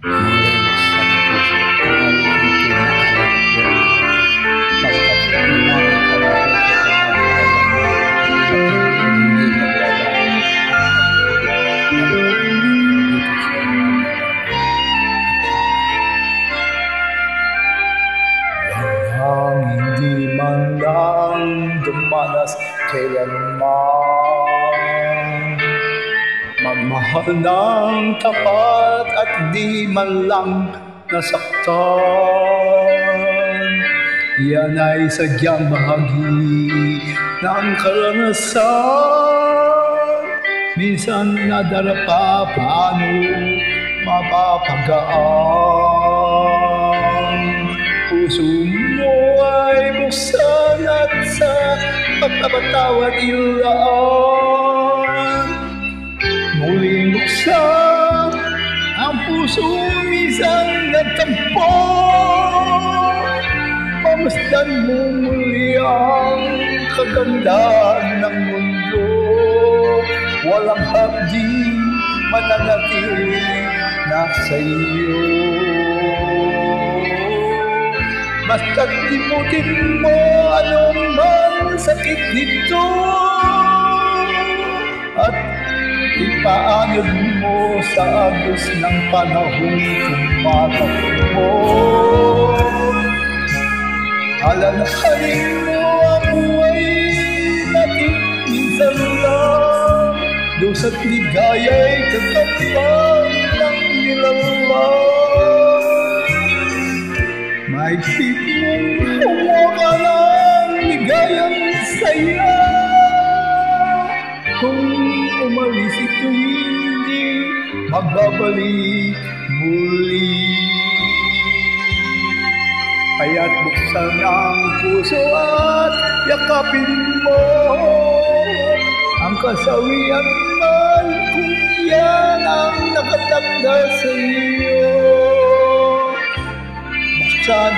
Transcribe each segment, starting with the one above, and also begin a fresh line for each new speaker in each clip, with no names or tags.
Muling buksan ang puso at kakalitin na alat yan. Pagkat tumangat ang puso at hindi maglalaan. Ang hindi man lang dumanas kailanman, magmahal ng tapat at di man lang nasaktan. Yan ay sadyang bahagi ng karanasan. Minsan nadarapa paano mapapagaan. Puso mo ay buksan at sa pagpapatawad ilaan. Muling buksan ang puso minsan nagtampo. Pamasdan mo muli ang kagandahan ng mundo. Walang hapdi mananatili na sa iyo. Basta't limutin mo anumang sakit nito at ipaanod mo sa agos ng panahon tumatakbo. Alalahanin mo ang buhay natin minsan lang. Dusa't ligaya'y kakapal ng nilalang. Mahigpit mong hawakan ang ligayang saya. Kung umalis ito'y hindi magbabalik muli. Kaya't buksan ang puso at yakapin mo ang kasawian man kung yan ang nakatakda sa iyo. Buksan,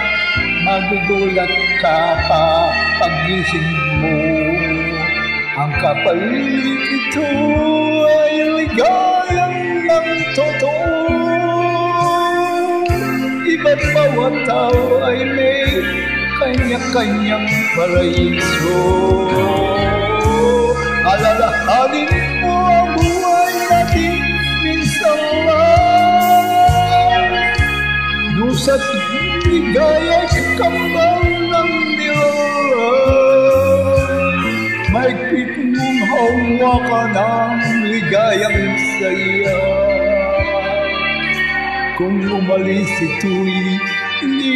magugulat ka pa paggising mo. Ang kapalit ito ay ligayang ng totoo. Iba't bawat tao ay may kanya-kanyang paraiso. Alalahanin mo ang buhay natin minsan lang. Dusa't ligaya'y kakambal ng nilalang. Mahigpit mong hawakan ang ligayang saya. Kung umalis ito'y hindi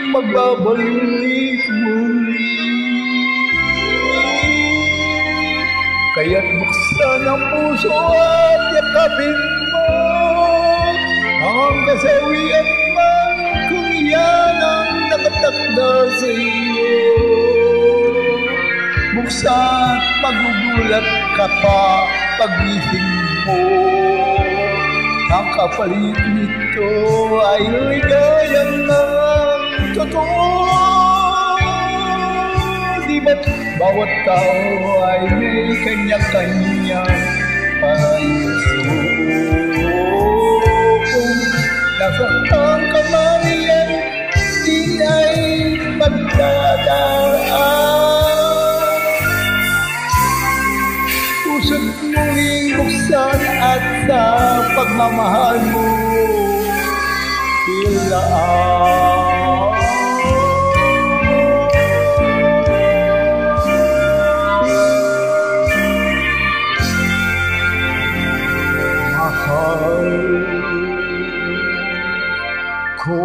magbabalik muli. Kaya't buksan ang puso at yakapin mo ang kasawian man kung yan ang nakatakda sa iyo. Buksan, magugulat ka pa paggising mo. Ang kapalit nito ay ligayang ng totoo. Di ba't bawat tao ay may kanya-kanyang paraiso. Kung nasaktan ka man yan, di ay magdadaan. Puso't muling buksan at sa pagmamahal mo ilaan. Mahal ko.